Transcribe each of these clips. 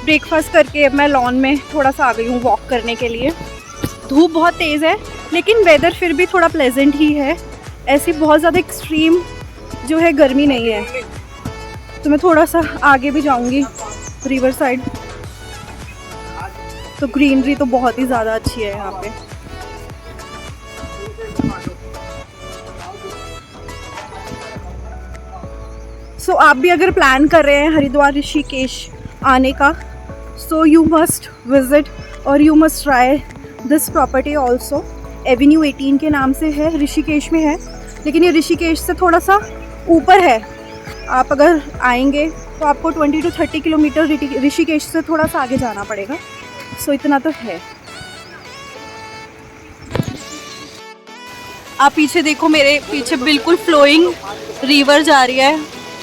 Breakfast करके अब मैं लॉन में थोड़ा सा आ गई हूँ वॉक करने के लिए। धूप बहुत तेज़ है लेकिन वेदर फिर भी थोड़ा प्लेजेंट ही है, ऐसी बहुत ज़्यादा एक्सट्रीम जो है गर्मी नहीं है। तो मैं थोड़ा सा आगे भी जाऊँगी रिवर साइड, तो ग्रीनरी तो बहुत ही ज़्यादा अच्छी है यहाँ पे। सो आप भी अगर प्लान कर रहे हैं हरिद्वार ऋषिकेश आने का, सो यू मस्ट विज़िट और you must try this property also. Avenue 18 के नाम से है, ऋषिकेश में है, लेकिन ये ऋषिकेश से थोड़ा सा ऊपर है। आप अगर आएंगे तो आपको 20 to 30 किलोमीटर ऋषिकेश से थोड़ा सा आगे जाना पड़ेगा। सो इतना तो है। आप पीछे देखो, मेरे पीछे बिल्कुल फ्लोइंग रिवर जा रही है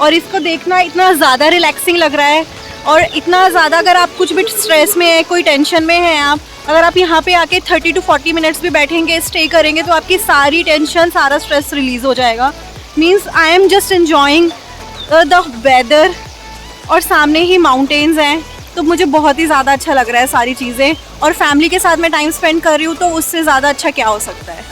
और इसको देखना इतना ज़्यादा रिलैक्सिंग लग रहा है। और इतना ज़्यादा अगर आप कुछ भी स्ट्रेस में है, कोई टेंशन में है आप, अगर आप यहाँ पे आके 30 to 40 मिनट्स भी बैठेंगे, स्टे करेंगे, तो आपकी सारी टेंशन, सारा स्ट्रेस रिलीज़ हो जाएगा। Means I am just enjoying the weather और सामने ही माउंटेन्स हैं, तो मुझे बहुत ही ज़्यादा अच्छा लग रहा है सारी चीज़ें। और फैमिली के साथ मैं टाइम स्पेंड कर रही हूँ, तो उससे ज़्यादा अच्छा क्या हो सकता है।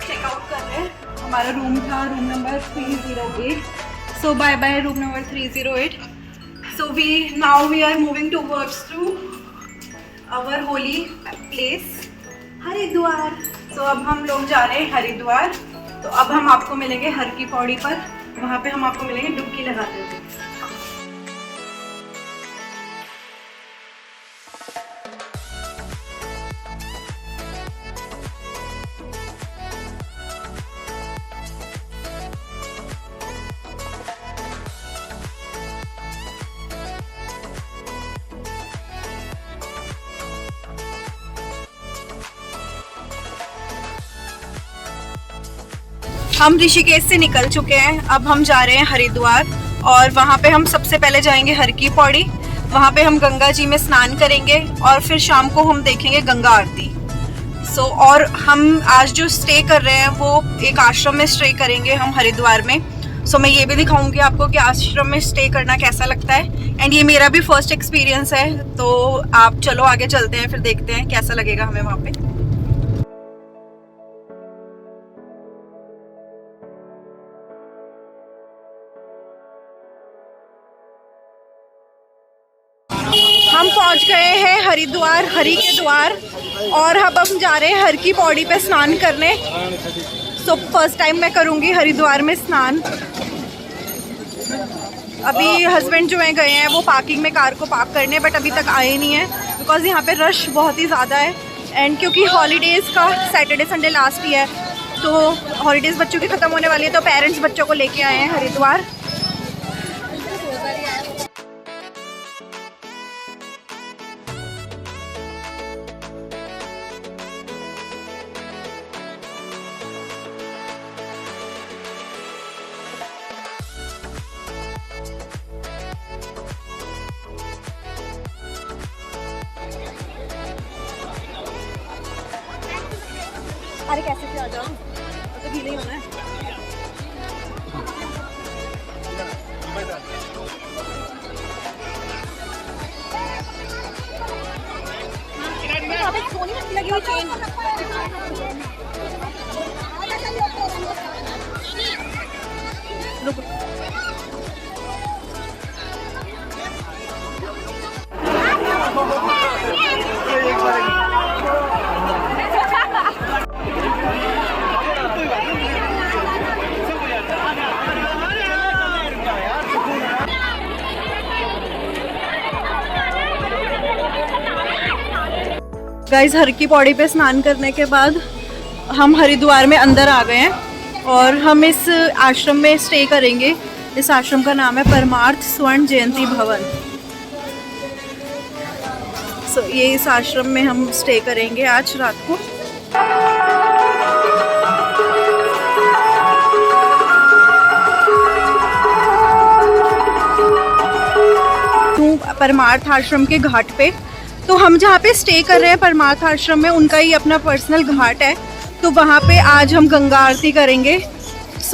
चेकआउट कर रहे हैं। हमारा रूम था room number 308। So bye bye room number 308। So now we are moving towards to our holy place Haridwar. So अब हम लोग जा रहे हैं हरिद्वार। तो अब हम आपको मिलेंगे हर की पौड़ी पर, वहाँ पे हम आपको मिलेंगे डुबकी लगाते हुए। हम ऋषिकेश से निकल चुके हैं, अब हम जा रहे हैं हरिद्वार और वहाँ पे हम सबसे पहले जाएंगे हर की पौड़ी। वहाँ पे हम गंगा जी में स्नान करेंगे और फिर शाम को हम देखेंगे गंगा आरती। सो और हम आज जो स्टे कर रहे हैं वो एक आश्रम में स्टे करेंगे हम हरिद्वार में। सो मैं ये भी दिखाऊंगी आपको कि आश्रम में स्टे करना कैसा लगता है। एंड ये मेरा भी फर्स्ट एक्सपीरियंस है, तो आप चलो आगे चलते हैं, फिर देखते हैं कैसा लगेगा हमें वहाँ पे। हम पहुंच गए हैं हरिद्वार, हरि के द्वार, और अब हम जा रहे हैं हर की पौड़ी पे स्नान करने। सो फर्स्ट टाइम मैं करूंगी हरिद्वार में स्नान। अभी हस्बैंड जो हैं गए हैं वो पार्किंग में कार को पार्क करने, बट अभी तक आए नहीं है बिकॉज यहाँ पे रश बहुत ही ज़्यादा है। एंड क्योंकि हॉलीडेज़ का सैटरडे संडे लास्ट ही है, तो हॉलीडेज़ बच्चों की ख़त्म होने वाली है, तो पेरेंट्स बच्चों को लेके आए हैं हरिद्वार। अरे कैसे भी आ जाओ, तो गीला ही होना है। सोनी लगी हुई चेन। गाइस, हर की पौड़ी पे स्नान करने के बाद हम हरिद्वार में अंदर आ गए हैं और हम इस आश्रम में स्टे करेंगे। इस आश्रम का नाम है परमार्थ स्वर्ण जयंती भवन। सो ये इस आश्रम में हम स्टे करेंगे आज रात को। परमार्थ आश्रम के घाट पे, तो हम जहाँ पे स्टे कर रहे हैं परमार्थ आश्रम में, उनका ही अपना पर्सनल घाट है, तो वहाँ पे आज हम गंगा आरती करेंगे।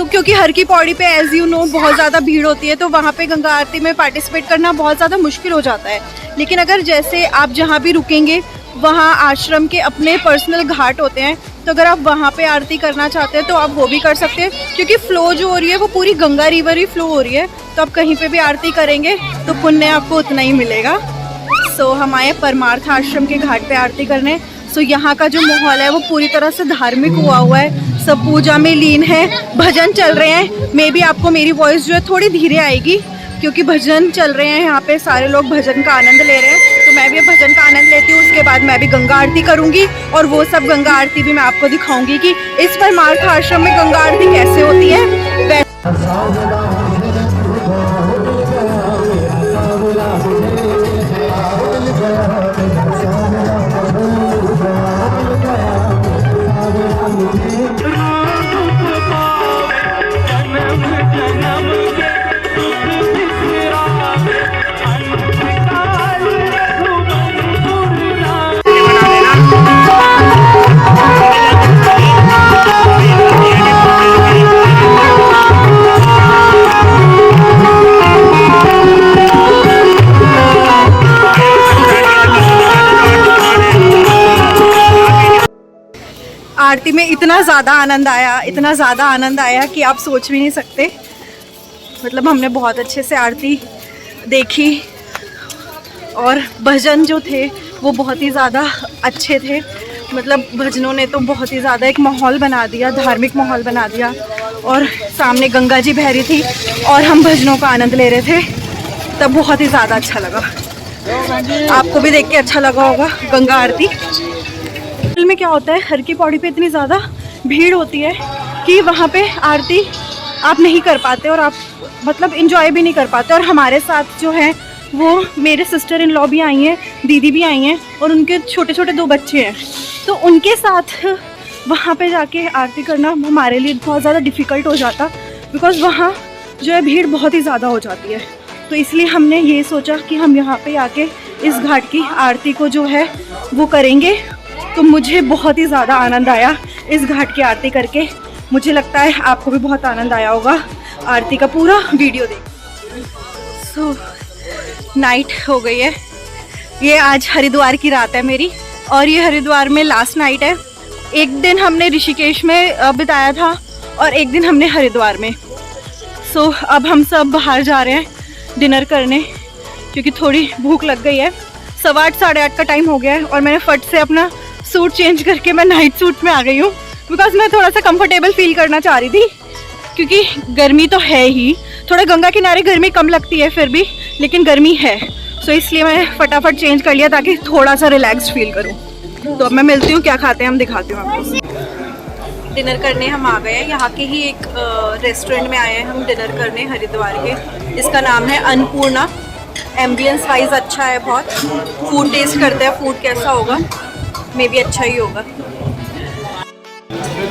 क्योंकि हर की पौड़ी पे एज यू नो बहुत ज़्यादा भीड़ होती है, तो वहाँ पे गंगा आरती में पार्टिसिपेट करना बहुत ज़्यादा मुश्किल हो जाता है। लेकिन अगर जैसे आप जहाँ भी रुकेंगे वहाँ आश्रम के अपने पर्सनल घाट होते हैं, तो अगर आप वहाँ पे आरती करना चाहते हैं तो आप वो भी कर सकते हैं, क्योंकि फ़्लो जो हो रही है वो पूरी गंगा रिवर ही फ़्लो हो रही है। तो आप कहीं पे भी आरती करेंगे तो पुण्य आपको उतना ही मिलेगा। सो हम आए परमार्थ आश्रम के घाट पे आरती करने। सो यहाँ का जो माहौल है वो पूरी तरह से धार्मिक हुआ है, सब पूजा में लीन है, भजन चल रहे हैं। मे बी आपको मेरी वॉइस जो है थोड़ी धीरे आएगी, क्योंकि भजन चल रहे हैं यहाँ पे, सारे लोग भजन का आनंद ले रहे हैं। तो मैं भी अब भजन का आनंद लेती हूँ, उसके बाद मैं भी गंगा आरती करूँगी, और वो सब गंगा आरती भी मैं आपको दिखाऊंगी कि इस परमार्थ आश्रम में गंगा आरती कैसे होती है। आरती में इतना ज़्यादा आनंद आया कि आप सोच भी नहीं सकते। मतलब हमने बहुत अच्छे से आरती देखी, और भजन जो थे वो बहुत ही ज़्यादा अच्छे थे। मतलब भजनों ने तो बहुत ही ज़्यादा एक माहौल बना दिया, धार्मिक माहौल बना दिया। और सामने गंगा जी बह रही थी और हम भजनों का आनंद ले रहे थे, तब बहुत ही ज़्यादा अच्छा लगा। आपको भी देख के अच्छा लगा होगा गंगा आरती। में क्या होता है, हर की पौड़ी पे इतनी ज़्यादा भीड़ होती है कि वहाँ पे आरती आप नहीं कर पाते, और आप मतलब इंजॉय भी नहीं कर पाते। और हमारे साथ जो है वो मेरे सिस्टर इन लॉ भी आई हैं, दीदी भी आई हैं, और उनके छोटे छोटे 2 बच्चे हैं। तो उनके साथ वहाँ पे जाके आरती करना हमारे लिए बहुत ज़्यादा डिफ़िकल्ट हो जाता, बिकॉज़ वहाँ जो है भीड़ बहुत ही ज़्यादा हो जाती है। तो इसलिए हमने ये सोचा कि हम यहाँ पे आके इस घाट की आरती को जो है वो करेंगे। तो मुझे बहुत ही ज़्यादा आनंद आया इस घाट की आरती करके। मुझे लगता है आपको भी बहुत आनंद आया होगा आरती का पूरा वीडियो देख। सो नाइट हो गई है, ये आज हरिद्वार की रात है मेरी, और ये हरिद्वार में लास्ट नाइट है। एक दिन हमने ऋषिकेश में बिताया था और एक दिन हमने हरिद्वार में। सो अब हम सब बाहर जा रहे हैं डिनर करने, क्योंकि थोड़ी भूख लग गई है। 8:15 साढ़े 8 का टाइम हो गया है, और मैंने फट से अपना सूट चेंज करके मैं नाइट सूट में आ गई हूँ, बिकॉज मैं थोड़ा सा कंफर्टेबल फील करना चाह रही थी, क्योंकि गर्मी तो है ही। थोड़ा गंगा किनारे गर्मी कम लगती है फिर भी, लेकिन गर्मी है। सो इसलिए मैंने फटाफट चेंज कर लिया ताकि थोड़ा सा रिलैक्स फील करूँ। तो अब मैं मिलती हूँ, क्या खाते हैं हम दिखाती हूँ आपको। डिनर करने हम आ गए हैं, यहाँ के ही एक रेस्टोरेंट में आए हैं हम डिनर करने, हरिद्वार के। इसका नाम है अन्नपूर्णा। एम्बियंस वाइज अच्छा है बहुत। फूड टेस्ट करते हैं, फूड कैसा होगा, मे भी अच्छा ही होगा।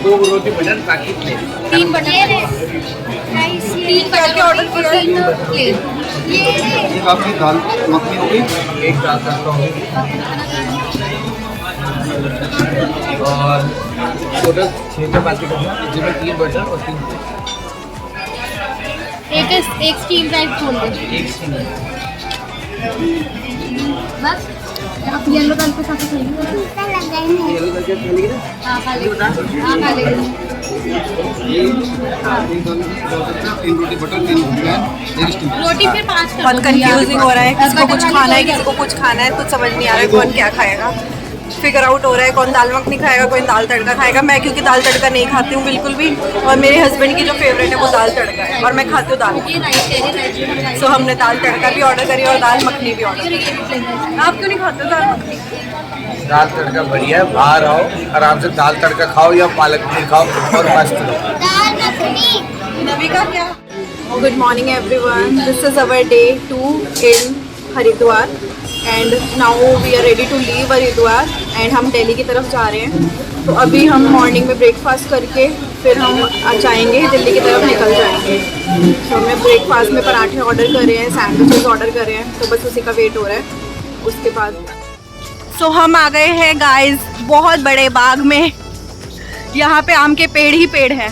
2 रोटी बटर पैकेट ले, 3 बटर, 3 क्या ऑर्डर किया है? एक आपकी दाल मखनी होगी, एक दाल तड़का होगी, और टोटल 6 चपाती करना, जिसमें 3 बटर और 3 एक स्टीम टाइप खोल दे। एक स्टीम। बस आप येलो दाल के साथ खाइए। येलो दाल के साथ खाएंगे ना? हाँ खा लेंगे। हाँ खा लेंगे। ये 3 रोटी बटर, 3 नान, 1 स्टीम। रोटी फिर 5 कर बहुत कंफ्यूजिंग हो रहा है, किसको कुछ खाना है किसको कुछ खाना है, कुछ समझ नहीं आ रहा है कौन क्या खाएगा। फिगर आउट हो रहा है, कौन दाल मखनी खाएगा, कोई दाल तड़का खाएगा। मैं क्योंकि दाल तड़का नहीं खाती हूँ बिल्कुल भी, और मेरे हस्बैंड की जो फेवरेट है वो दाल तड़का है, और मैं खाती हूँ दाल। सो हमने दाल तड़का भी ऑर्डर करी और दाल मखनी भी ऑर्डर करी। आप क्यों नहीं खाते दाल मखनी? दाल तड़का बढ़िया है, बाहर आओ आराम से दाल तड़का खाओ या पालक पनीर खाओ और मस्त रहो। नविका क्या? Good morning everyone, this is our day 2 in Haridwar, and now we are ready to leave Haridwar, and हम दिल्ली की तरफ जा रहे हैं। तो अभी हम मॉर्निंग में ब्रेकफास्ट करके फिर हम जाएंगे दिल्ली की तरफ, निकल जाएंगे। तो हमने ब्रेकफास्ट में पराठे ऑर्डर करे हैं, सैंडविचेस ऑर्डर करे हैं, तो बस उसी का वेट हो रहा है। उसके बाद सो हम आ गए हैं गाइस बहुत बड़े बाग में। यहाँ पे आम के पेड़ ही पेड़ हैं।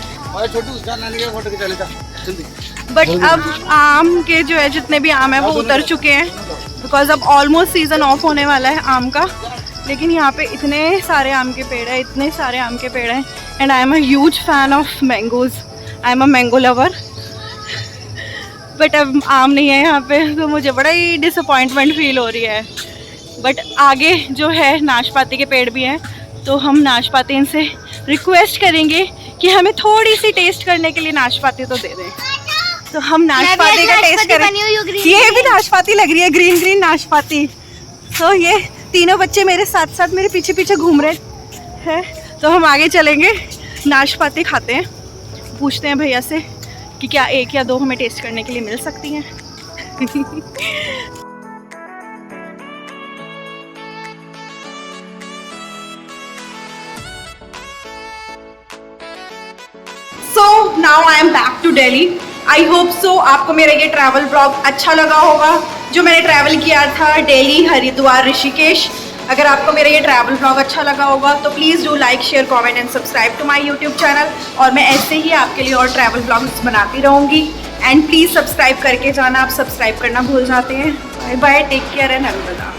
बट अब आम के जो है जितने भी आम है वो उतर चुके हैं, बिकॉज अब ऑलमोस्ट सीजन ऑफ होने वाला है आम का। लेकिन यहाँ पे इतने सारे आम के पेड़ हैं, इतने सारे आम के पेड़ हैं। And I am a huge fan of mangoes, I am a mango lover. But अब आम नहीं है यहाँ पे, तो मुझे बड़ा ही डिसअपॉइंटमेंट फील हो रही है। बट आगे जो है नाशपाती के पेड़ भी हैं, तो हम नाशपाती इनसे रिक्वेस्ट करेंगे कि हमें थोड़ी सी टेस्ट करने के लिए नाशपाती तो दे दें। तो हम नाशपाती का टेस्ट करें। ये भी नाशपाती लग रही है, ग्रीन ग्रीन नाशपाती। तो ये तीनों बच्चे मेरे साथ साथ मेरे पीछे पीछे घूम रहे हैं। तो हम आगे चलेंगे, नाशपाती खाते हैं, पूछते हैं भैया से कि क्या 1 या 2 हमें टेस्ट करने के लिए मिल सकती हैं। So now I am back to Delhi. I hope so आपको मेरा ये ट्रैवल ब्लॉग अच्छा लगा होगा, जो मैंने ट्रैवल किया था दिल्ली, हरिद्वार, ऋषिकेश। अगर आपको मेरा ये ट्रैवल ब्लॉग अच्छा लगा होगा तो please do like, share, comment and subscribe to my YouTube channel. और मैं ऐसे ही आपके लिए और ट्रैवल ब्लॉग्स बनाती रहूँगी। एंड प्लीज़ सब्सक्राइब करके जाना, आप सब्सक्राइब करना भूल जाते हैं। Bye bye, take care and अलविदा।